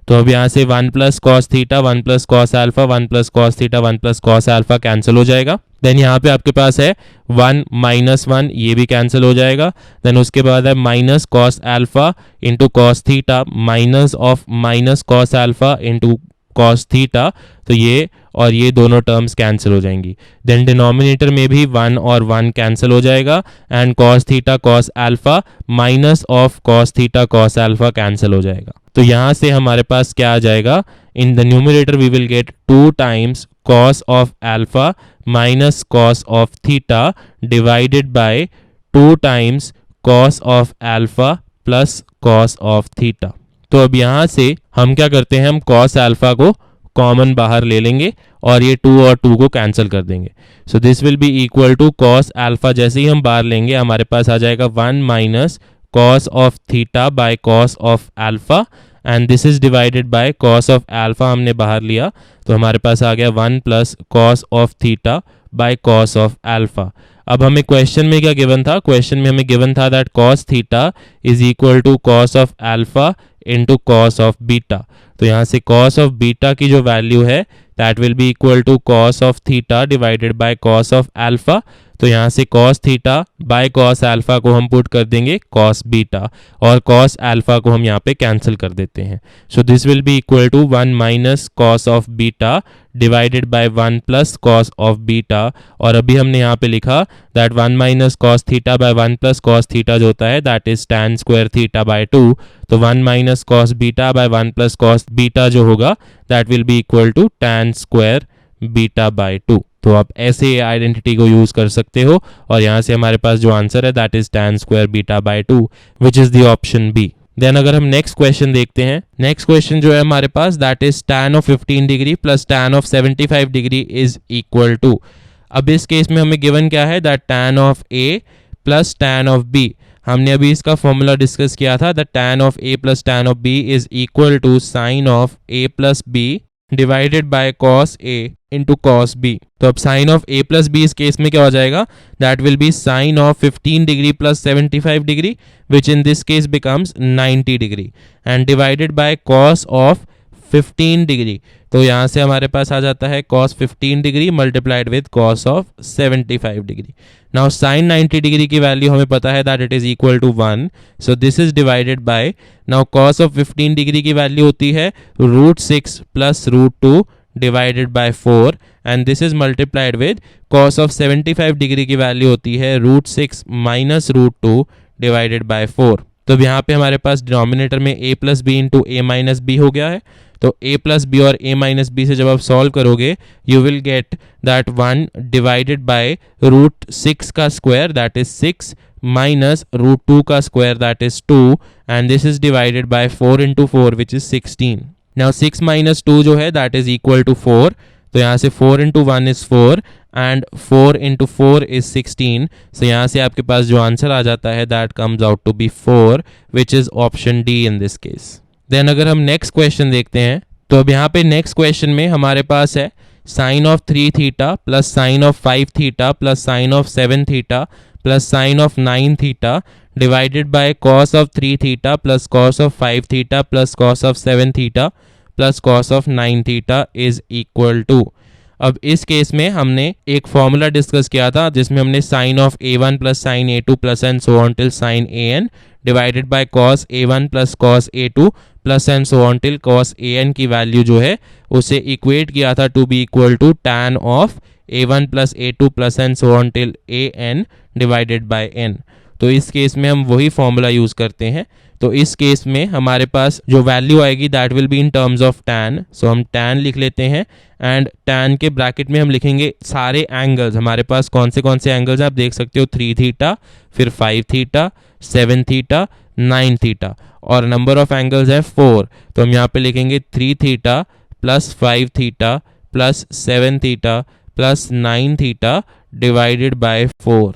तो अब यहाँ से 1 plus cos theta 1 plus cos alpha 1 plus cos theta 1 plus cos alpha cancel हो जाएगा. Then यहाँ पे आपके पास है 1 माइनस 1, ये भी कैंसिल हो जाएगा. देन उसके बाद है minus cos alpha into cos theta minus of minus cos alpha into cos theta, तो ये और ये दोनों टर्म्स कैंसिल हो जाएंगी. देन डिनोमिनेटर में भी 1 और 1 कैंसिल हो जाएगा and cos theta cos alpha minus of cos theta cos alpha cancel हो जाएगा. तो यहाँ से हमारे पास क्या आ जाएगा, in the numerator we will get 2 times cos of alpha minus cos of theta divided by 2 times cos of alpha plus cos of theta. तो अब यहाँ से हम क्या करते हैं, हम कॉस अल्फा को कॉमन बाहर ले लेंगे और ये 2 और 2 को कैंसिल कर देंगे. So this will be equal to cos alpha, जैसे ही हम बाहर लेंगे हमारे पास आ जाएगा 1 minus cos of theta by cos of alpha and this is divided by cos of alpha हमने बाहर लिया तो हमारे पास आ गया 1 plus cos of theta by cos of alpha. अब हमें क्वेश्चन में क्या गिवन था, क्वेश्चन में हमें गिवन था that cos theta is equal to cos of alpha into cos of beta. तो यहाँ से cos of beta की जो वैल्यू है that will be equal to cos of theta divided by cos of alpha. तो यहाँ से cos theta by cos alpha को हम पुट कर देंगे cos बीटा और cos अल्फा को हम यहाँ पे कैंसिल कर देते हैं. So this will be equal to 1 minus cos of beta divided by 1 plus cos of beta, और अभी हमने यहाँ पे लिखा that 1 minus cos theta by 1 plus cos theta जो होता है that is tan square theta by 2. तो 1 minus cos beta by 1 plus cos beta जो होगा that will be equal to tan square beta by 2. तो आप ऐसे आइडेंटिटी को यूज कर सकते हो और यहाँ से हमारे पास जो आंसर है that is tan square beta by 2 which is the option B. Then अगर हम नेक्स्ट क्वेश्चन देखते हैं, नेक्स्ट क्वेश्चन जो है हमारे पास that is tan of 15 degree plus tan of 75 degree is equal to. अब इस केस में हमें गिवन क्या है that tan of a plus tan of b. हमने अभी इसका फॉर्मूला डिस्कस किया था that tan of a plus tan of b is equal to sine of a plus b divided by cos a into cos b. तो अब sine of a plus b इस case में क्या हो जाएगा, that will be sine of 15 degree plus 75 degree which in this case becomes 90 degree and divided by cos of 15 degree. तो यहाँ से हमारे पास आ जाता है cos 15 degree multiplied with cos of 75 degree. Now sine 90 degree की वैल्यू हमें पता है that it is equal to 1. So this is divided by, now cos of 15 degree की वैल्यू होती है √6 plus √2 divided by 4 and this is multiplied with cos of 75 degree की value होती है √6 माइनस √2 डिवाइडेड बाय 4. तो अब यहाँ पे हमारे पास डिनोमिनेटर में a plus B into a minus b हो गया है. तो a प्लस बी और a माइनस बी से जब आप सॉल्व करोगे you will get that 1 divided by √6 का स्क्वायर दैट इज 6 माइनस √2 का square that is 2 and this is divided by 4 into 4 which is 16. Now 6 minus 2 जो है दैट इज इक्वल टू 4. तो यहाँ से 4 into 1 is 4 and 4 into 4 is 16. So यहाँ से आपके पास जो आंसर आ जाता है that comes out to be 4 which is option D in this case. Then अगर हम नेक्स्ट क्वेश्चन देखते हैं तो अब यहाँ पे नेक्स्ट क्वेश्चन में हमारे पास है sine of 3 theta plus sine of 5 theta plus sine of 7 theta plus sine of 9 theta divided by cos of 3 theta plus cos of 5 theta plus cos of 7 theta plus cos of 9 theta is equal to. अब इस case में हमने एक formula discuss किया था जिसमें हमने sine of a1 plus sine a2 plus and so on till sine an divided by cos a1 plus cos a2 plus and so on till cos an की वैल्यू जो है उसे इक्वेट किया था to be equal to tan of a1 plus a2 plus and so on till an divided by n. तो इस case में हम वही फॉर्मूला यूज करते हैं. तो इस केस में हमारे पास जो वैल्यू आएगी that will be in terms of tan. सो हम tan लिख लेते हैं एंड tan के ब्रैकेट में हम लिखेंगे सारे एंगल्स. हमारे पास कौन से एंगल्स आप देख सकते हो, 3 थीटा, फिर 5 थीटा, 7 थीटा, 9 थीटा और नंबर ऑफ एंगल्स है 4. तो हम यहाँ पे लिखेंगे 3 theta plus 5 theta plus 7 theta plus 9 theta divided by 4.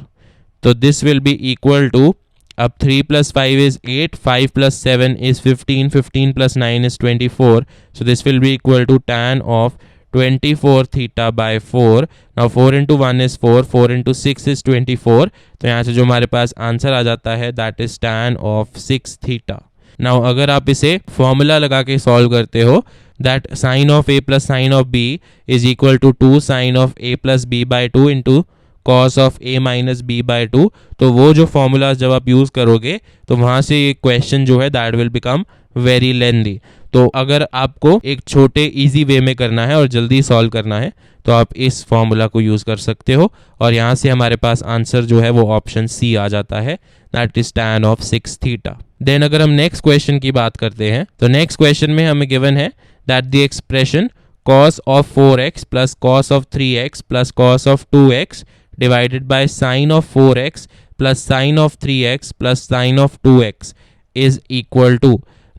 तो this will be equal to, अब 3 plus 5 is 8, 5 plus 7 is 15, 15 plus 9 is 24. So this will be equal to tan of 24 theta by 4. Now 4 into 1 is 4, 4 into 6 is 24. तो यहाँ से जो हमारे पास answer आ जाता है that is tan of 6 theta. Now अगर आप इसे फॉर्मूला लगा के सॉल्व करते हो, that sin of a plus sin of b is equal to 2 sin of a plus b by 2 into cos of a minus b by 2. तो वो जो फॉर्मूलाज जब आप यूज़ करोगे तो वहाँ से ये क्वेश्चन जो है that will become very lengthy. तो अगर आपको एक छोटे इजी वे में करना है और जल्दी सॉल्व करना है तो आप इस फॉर्मूला को यूज़ कर सकते हो और यहाँ से हमारे पास आंसर जो है वो ऑप्शन सी आ जाता है, that is tan of 6 theta. Then अगर हम नेक्स्ट क्वेश्चन की बात करते हैं तो नेक्स्ट क्वेश्चन में हमें गिवन है that the expression cos of 4x plus cos of 3x plus cos of 2x divided by sin of 4x plus sin of 3x plus sin of 2x is equal to.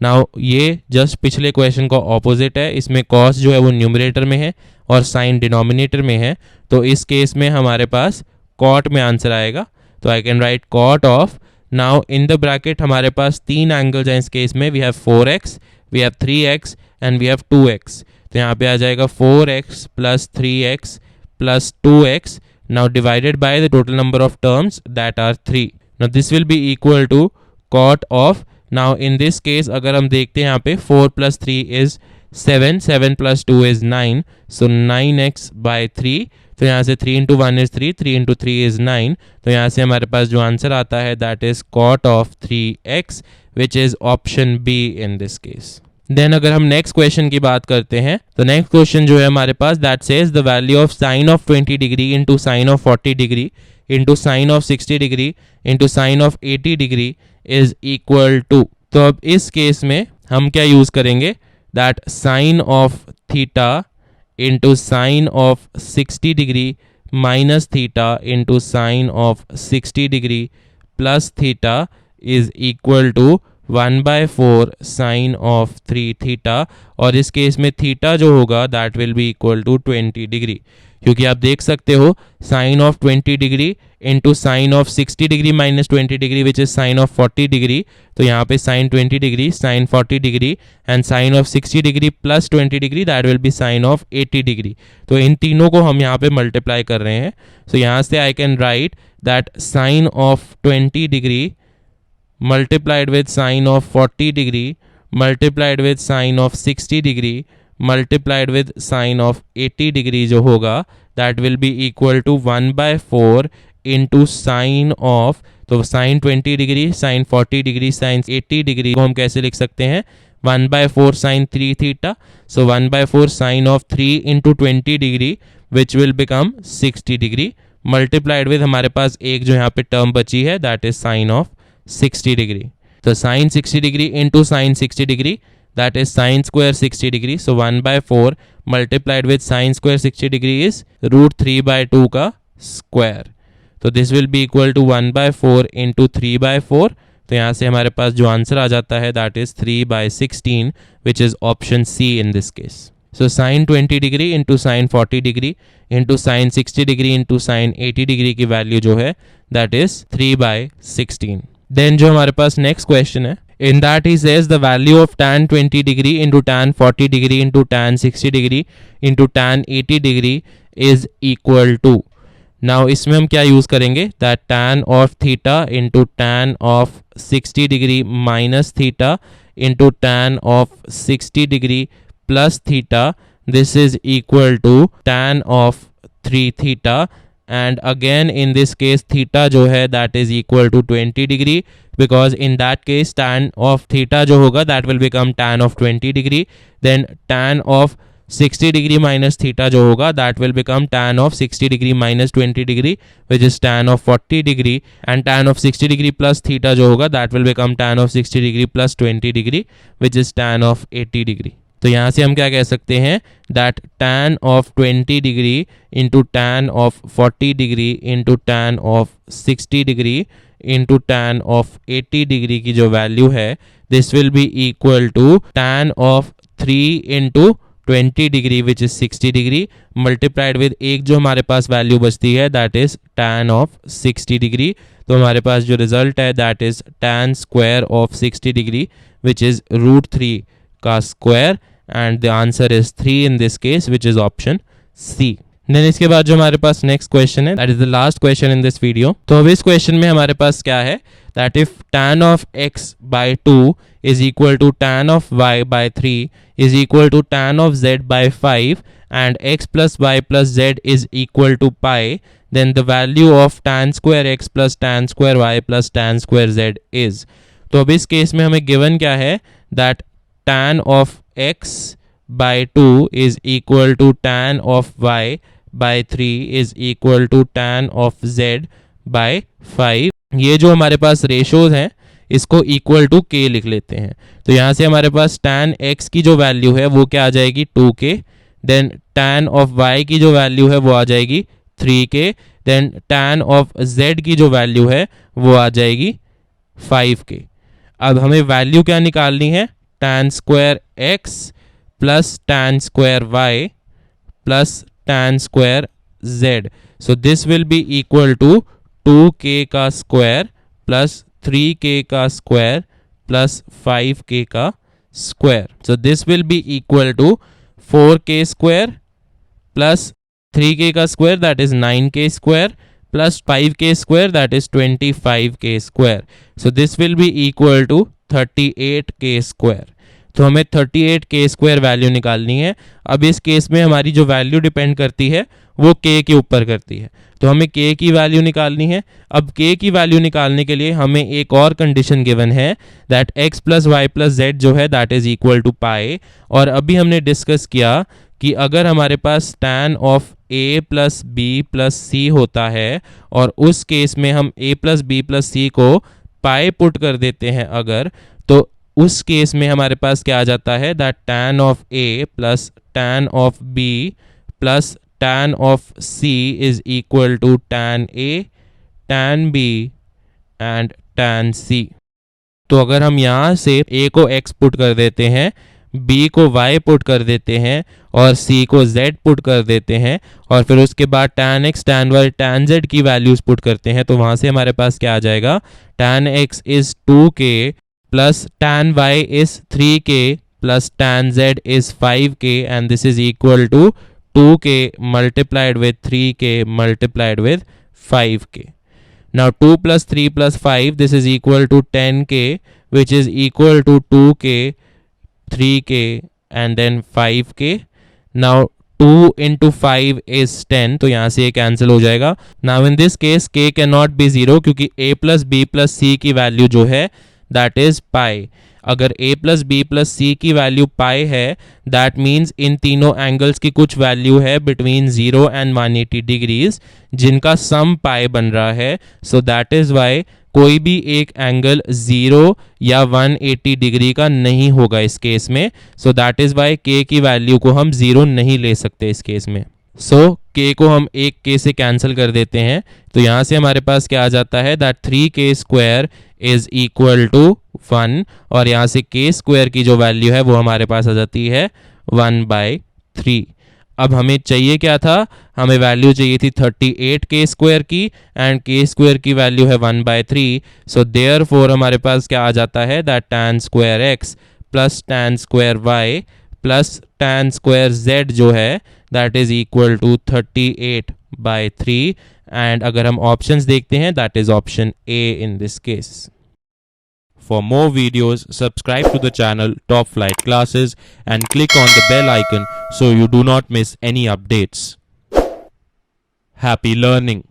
Now ये just पिछले question का opposite है, इसमें cos जो है वो numerator में है और sin डिनोमिनेटर में है. तो इस केस में हमारे पास cot में आंसर आएगा. तो I can write cot of, now in the bracket हमारे पास तीन एंगल्स हैं इस केस में, we have 4x, we have 3x and we have 2x. तो यहाँ पे आ जाएगा 4x plus 3x plus 2x now divided by the total number of terms that are 3. Now this will be equal to cot of, now in this case अगर हम देखते हैं यहाँ पे 4 plus 3 is 7, 7 plus 2 is 9, so 9x by 3. तो यहाँ से 3 into 1 is 3, 3 into 3 is 9. तो यहाँ से हमारे पास जो आंसर आता है that is cot of 3x which is option B in this case. Then अगर हम नेक्स्ट क्वेश्चन की बात करते हैं तो नेक्स्ट क्वेश्चन जो है हमारे पास that says the value of sine of 20 degree into sine of 40 degree into sine of 60 degree into sine of 80 degree is equal to. तो अब इस केस में हम क्या यूज करेंगे, that sine of theta into sine of 60 degree minus theta into sine of 60 degree plus theta is equal to 1/4 sine of 3 theta. और इस case में थीटा जो होगा that will be equal to 20 degree, क्योंकि आप देख सकते हो sine of 20 degree into sine of 60 degree minus 20 degree which is sine of 40 degree. तो यहाँ पे sine 20 degree, sine 40 degree and sine of 60 degree plus 20 degree that will be sine of 80 degree. तो इन तीनों को हम यहाँ पे मल्टीप्लाई कर रहे हैं. सो यहाँ से I can write that sine of 20 degree multiplied with sine of 40 degree multiplied with sine of 60 degree multiplied with sine of 80 degree जो होगा that will be equal to 1/4 into sine of, तो sin 20 degree, sin 40 degree, sin 80 degree को हम कैसे लिख सकते हैं, 1/4 sin 3 theta. So 1/4 sin of 3 into 20 degree which will become 60 degree multiplied with हमारे पास एक जो यहाँ पे टर्म बची है that is sin of 60 degree. So sin 60 degree into sin 60 degree that is sin square 60 degree. So 1/4 multiplied with sin square 60 degree is √3/2 का square. तो this will be equal to 1/4 into 3/4. तो यहाँ से हमारे पास जो आंसर आ जाता है that is 3/16 which is option C in this case. So sin 20 degree into sin 40 degree into sin 60 degree into sin 80 degree की वैल्यू जो है that is 3/16. देन जो हमारे पास नेक्स्ट क्वेश्चन है, in that he says the value of tan 20 degree into tan 40 degree into tan 60 degree into tan 80 degree is equal to. Now इसमें हम क्या यूज करेंगे, that tan of theta into tan of 60 degree minus theta into tan of 60 degree plus theta, this is equal to tan of 3 theta. And again in this case theta जो है that is equal to 20 degree because in that case tan of theta जो होगा that will become tan of 20 degree. Then tan of 60 degree minus theta जो होगा that will become tan of 60 degree minus 20 degree which is tan of 40 degree. And tan of 60 degree plus theta जो होगा that will become tan of 60 degree plus 20 degree which is tan of 80 degree. तो यहाँ से हम क्या कह सकते हैं, that tan of 20 degree into tan of 40 degree into tan of 60 degree into tan of 80 degree की जो वैल्यू है this will be equal to tan of 3 into 20 degree which is 60 degree multiplied with एक जो हमारे पास value बचती है that is tan of 60 degree. तो हमारे पास जो रिजल्ट है that is tan square of 60 degree which is √3 का square and the answer is 3 in this case which is option C. Then इसके बाद जो हमारे पास नेक्स्ट क्वेश्चन है that is the last question in this video. तो अब इस क्वेश्चन में हमारे पास क्या है that if tan of x by 2 is equal to tan of y by 3 is equal to tan of z by 5 and x plus y plus z is equal to pi, then the value of tan square x plus tan square y plus tan square z is। तो अब इस case में हमें given क्या है that tan of x by 2 is equal to tan of y by 3 is equal to tan of z by 5। ये जो हमारे पास रेशोज हैं इसको इक्वल टू के लिख लेते हैं। तो यहाँ से हमारे पास tan x की जो वैल्यू है वो क्या आ जाएगी 2k, then tan of y की जो वैल्यू है वो आ जाएगी 3k, then tan of z की जो वैल्यू है वो आ जाएगी 5k। अब हमें वैल्यू क्या निकालनी है tan square x plus tan square y plus tan square z। So this will be equal to 2k का स्क्वायर प्लस 3k का स्क्वायर प्लस 5k का square. So this will be equal to 4k square plus 3k का square that is 9k square plus 5k square that is 25k square. So this will be equal to 38k square. तो हमें 38k square value निकालनी है। अब इस case में हमारी जो वैल्यू डिपेंड करती है वो k के ऊपर करती है, तो हमें k की वैल्यू निकालनी है। अब k की वैल्यू निकालने के लिए हमें एक और कंडीशन गिवन है that x plus y plus z जो है that is equal to pi. और अभी हमने डिस्कस किया कि अगर हमारे पास tan of a plus b plus c होता है और उस केस में हम a plus b plus c को पाई पुट कर देते हैं अगर, तो उस केस में हमारे पास क्या आ जाता है that tan of a plus tan of b plus tan of c is equal to tan a tan b and tan c। तो अगर हम यहाँ से a को x पुट कर देते हैं, b को y पुट कर देते हैं और c को z पुट कर देते हैं और फिर उसके बाद tan x tan y tan z की वैल्यूज पुट करते हैं, तो वहाँ से हमारे पास क्या आ जाएगा tan x is 2k plus tan y is 3k plus tan z is 5k and this is equal to 2k multiplied with 3k multiplied with 5k. Now 2 plus 3 plus 5 this is equal to 10k which is equal to 2k 3k and then 5k. Now 2 into 5 is 10, तो यहाँ से ये cancel हो जाएगा। Now in this case k cannot be 0 क्योंकि a plus b plus c की value जो है that is pi। अगर a प्लस बी प्लस सी की वैल्यू पाई है दैट मीन्स इन तीनों एंगल्स की कुछ वैल्यू है बिटवीन 0 एंड 180 डिग्रीज जिनका सम पाई बन रहा है। सो दैट इज वाई कोई भी एक एंगल 0 या 180 डिग्री का नहीं होगा इस केस में। So that is y k की वैल्यू को हम 0 नहीं ले सकते इस केस में। सो k को हम एक k से कैंसिल कर देते हैं, तो यहाँ से हमारे पास क्या आ जाता है that 3k square is equal to 1 और यहाँ से k स्क्वायर की जो वैल्यू है वो हमारे पास आ जाती है 1/3। अब हमें चाहिए क्या था, हमें वैल्यू चाहिए थी 38k स्क्वायर की एंड k स्क्वायर की वैल्यू है 1/3। सो देयरफॉर हमारे पास क्या आ जाता है that tan square x plus tan square y plus tan square z जो है that is equal to 38/3 and अगर हम ऑप्शंस देखते हैं that is option A in this case. For more videos, subscribe to the channel Top Flight Classes and click on the bell icon so you do not miss any updates. Happy learning!